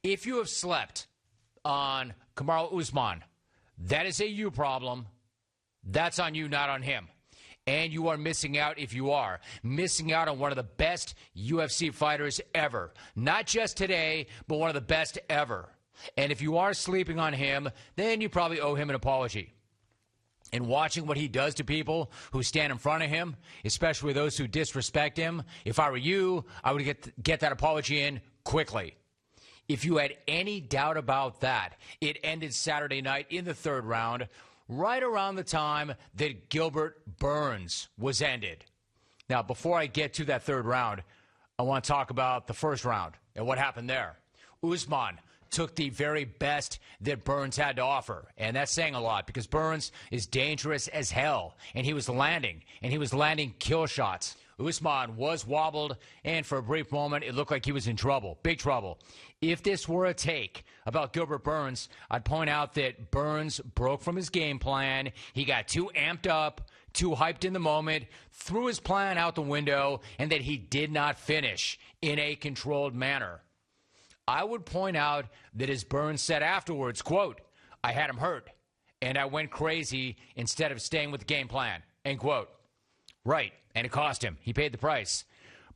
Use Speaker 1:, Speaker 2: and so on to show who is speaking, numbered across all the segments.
Speaker 1: If you have slept on Kamaru Usman, that is a you problem. That's on you, not on him. And you are missing out if you are. Missing out on one of the best UFC fighters ever. Not just today, but one of the best ever. And if you are sleeping on him, then you probably owe him an apology. And watching what he does to people who stand in front of him, especially those who disrespect him, if I were you, I would get that apology in quickly. If you had any doubt about that, it ended Saturday night in the third round, right around the time that Gilbert Burns was ended. Now, before I get to that third round, I want to talk about the first round and what happened there. Usman took the very best that Burns had to offer, and that's saying a lot because Burns is dangerous as hell, and he was landing kill shots. Usman was wobbled, and for a brief moment, it looked like he was in trouble, big trouble. If this were a take about Gilbert Burns, I'd point out that Burns broke from his game plan. He got too amped up, too hyped in the moment, threw his plan out the window, and that he did not finish in a controlled manner. I would point out that as Burns said afterwards, quote, "I had him hurt, and I went crazy instead of staying with the game plan," end quote. Right, and it cost him. He paid the price.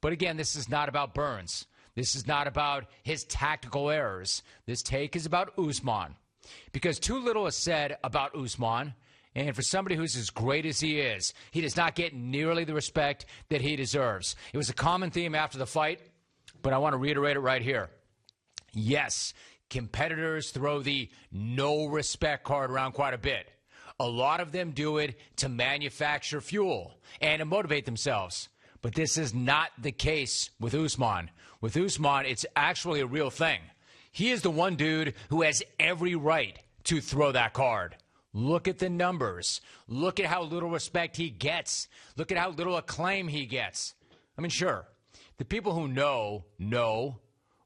Speaker 1: But again, this is not about Burns. This is not about his tactical errors. This take is about Usman. Because too little is said about Usman, and for somebody who's as great as he does not get nearly the respect that he deserves. It was a common theme after the fight, but I want to reiterate it right here. Yes, competitors throw the no respect card around quite a bit. A lot of them do it to manufacture fuel and to motivate themselves. But this is not the case with Usman. With Usman, it's actually a real thing. He is the one dude who has every right to throw that card. Look at the numbers. Look at how little respect he gets. Look at how little acclaim he gets. I mean, sure, the people who know,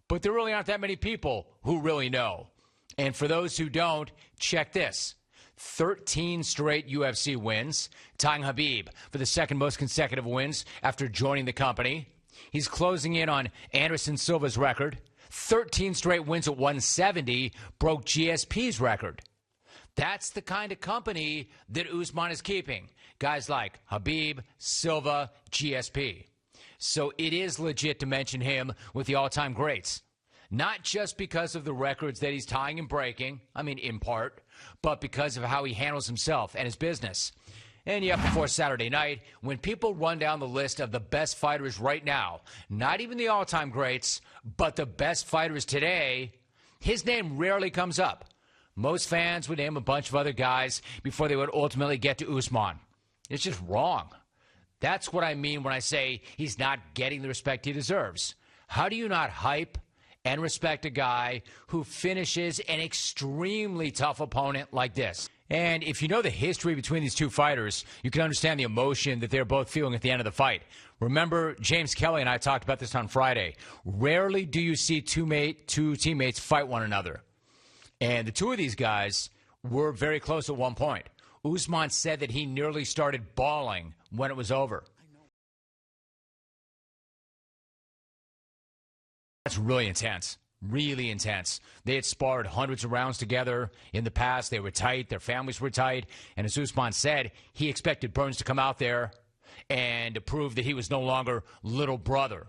Speaker 1: but there really aren't that many people who really know. And for those who don't, check this. 13 straight UFC wins, tying Khabib for the second most consecutive wins after joining the company. He's closing in on Anderson Silva's record. 13 straight wins at 170 broke GSP's record. That's the kind of company that Usman is keeping. Guys like Khabib, Silva, GSP. So it is legit to mention him with the all-time greats. Not just because of the records that he's tying and breaking, I mean in part, but because of how he handles himself and his business. And yet before Saturday night, when people run down the list of the best fighters right now, not even the all-time greats, but the best fighters today, his name rarely comes up. Most fans would name a bunch of other guys before they would ultimately get to Usman. It's just wrong. That's what I mean when I say he's not getting the respect he deserves. How do you not hype and respect a guy who finishes an extremely tough opponent like this? And if you know the history between these two fighters, you can understand the emotion that they're both feeling at the end of the fight. Remember, James Kelly and I talked about this on Friday. Rarely do you see two teammates fight one another. And the two of these guys were very close at one point. Usman said that he nearly started bawling when it was over. That's really intense. Really intense. They had sparred hundreds of rounds together in the past. They were tight. Their families were tight. And as Usman said, he expected Burns to come out there and to prove that he was no longer little brother.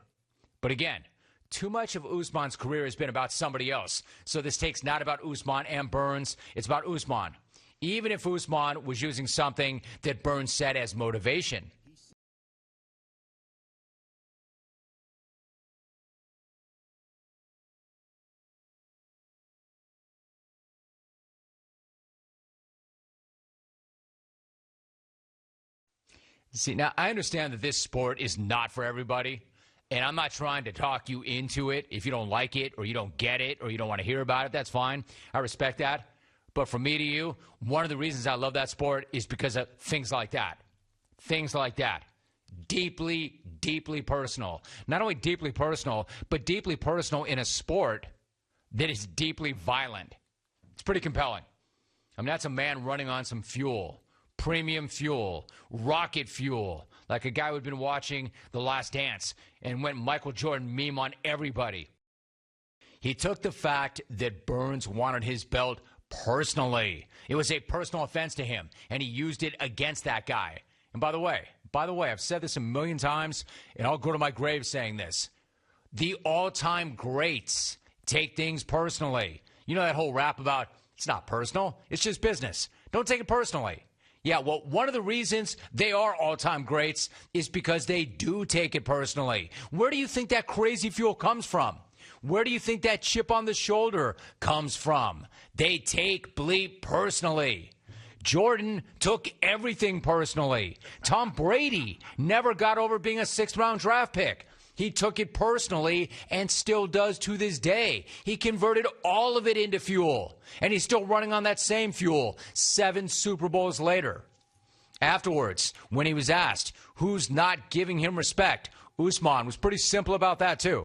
Speaker 1: But again, too much of Usman's career has been about somebody else. So this take's not about Usman and Burns. It's about Usman. Even if Usman was using something that Burns said as motivation. See, now, I understand that this sport is not for everybody, and I'm not trying to talk you into it. If you don't like it or you don't get it or you don't want to hear about it, that's fine. I respect that. But from me to you, one of the reasons I love that sport is because of things like that. Things like that. Deeply, deeply personal. Not only deeply personal, but deeply personal in a sport that is deeply violent. It's pretty compelling. I mean, that's a man running on some fuel. Premium fuel, rocket fuel, like a guy who'd been watching The Last Dance and went Michael Jordan meme on everybody. He took the fact that Burns wanted his belt personally. It was a personal offense to him, and he used it against that guy. And by the way, I've said this a million times, and I'll go to my grave saying this. The all-time greats take things personally. You know that whole rap about, it's not personal, it's just business. Don't take it personally. Yeah, well, one of the reasons they are all-time greats is because they do take it personally. Where do you think that crazy fuel comes from? Where do you think that chip on the shoulder comes from? They take bleep personally. Jordan took everything personally. Tom Brady never got over being a sixth-round draft pick. He took it personally and still does to this day. He converted all of it into fuel, and he's still running on that same fuel 7 Super Bowls later. Afterwards, when he was asked who's not giving him respect, Usman was pretty simple about that too.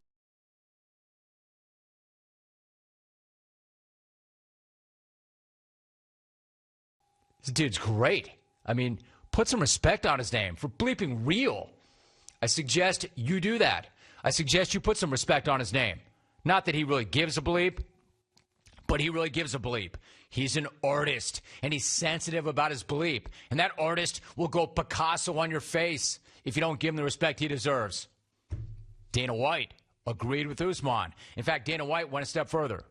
Speaker 1: This dude's great. I mean, put some respect on his name for bleeping real. I suggest you do that. I suggest you put some respect on his name. Not that he really gives a bleep, but he really gives a bleep. He's an artist, and he's sensitive about his bleep. And that artist will go Picasso on your face if you don't give him the respect he deserves. Dana White agreed with Usman. In fact, Dana White went a step further.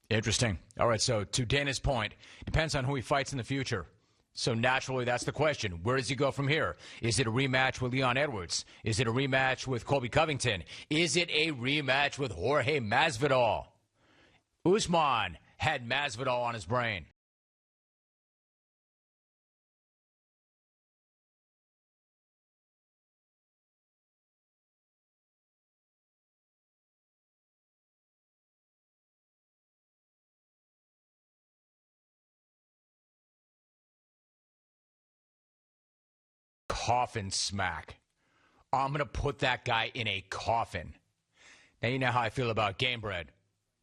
Speaker 1: Interesting. All right, so to Dana's point, depends on who he fights in the future. So naturally, that's the question. Where does he go from here? Is it a rematch with Leon Edwards? Is it a rematch with Colby Covington? Is it a rematch with Jorge Masvidal? Usman had Masvidal on his brain. Coffin smack. I'm going to put that guy in a coffin. Now, you know how I feel about Game Bread.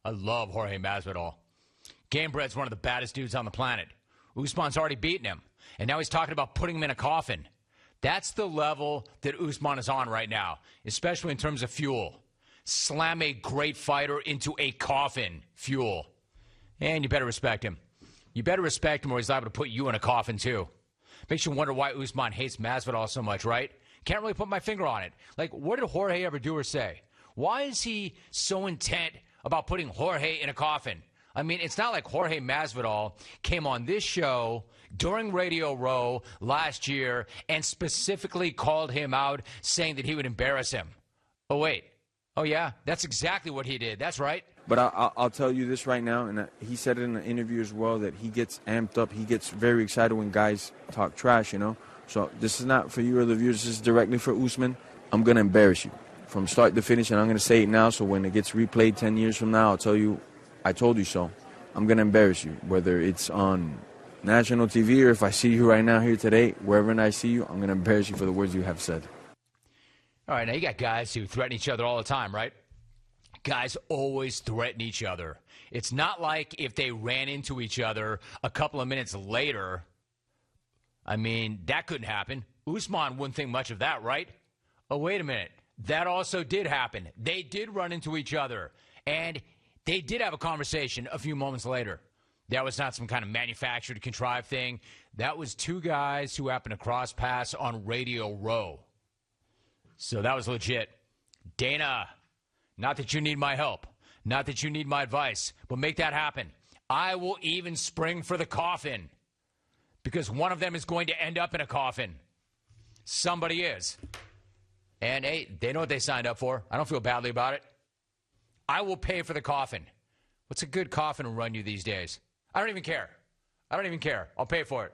Speaker 1: I love Jorge Masvidal. Game Bread's one of the baddest dudes on the planet. Usman's already beaten him, and now he's talking about putting him in a coffin. That's the level that Usman is on right now, especially in terms of fuel. Slam a great fighter into a coffin, fuel. And you better respect him. You better respect him or he's liable to put you in a coffin, too. Makes you wonder why Usman hates Masvidal so much, right? Can't really put my finger on it. Like, what did Jorge ever do or say? Why is he so intent about putting Jorge in a coffin? I mean, it's not like Jorge Masvidal came on this show during Radio Row last year and specifically called him out, saying that he would embarrass him. Oh, wait. Oh, yeah, that's exactly what he did. That's right.
Speaker 2: But I'll tell you this right now, and he said it in an interview as well, that he gets amped up. He gets very excited when guys talk trash, you know. So this is not for you or the viewers. This is directly for Usman. I'm going to embarrass you from start to finish, and I'm going to say it now so when it gets replayed 10 years from now, I'll tell you, I told you so. I'm going to embarrass you, whether it's on national TV or if I see you right now here today, wherever I see you, I'm going to embarrass you for the words you have said.
Speaker 1: All right, now you got guys who threaten each other all the time, right? Guys always threaten each other. It's not like if they ran into each other a couple of minutes later. I mean, that couldn't happen. Usman wouldn't think much of that, right? Oh, wait a minute. That also did happen. They did run into each other, and they did have a conversation a few moments later. That was not some kind of manufactured, contrived thing. That was two guys who happened to cross paths on Radio Row. So that was legit. Dana, not that you need my help, not that you need my advice, but make that happen. I will even spring for the coffin because one of them is going to end up in a coffin. Somebody is. And, hey, they know what they signed up for. I don't feel badly about it. I will pay for the coffin. What's a good coffin to run you these days? I don't even care. I don't even care. I'll pay for it.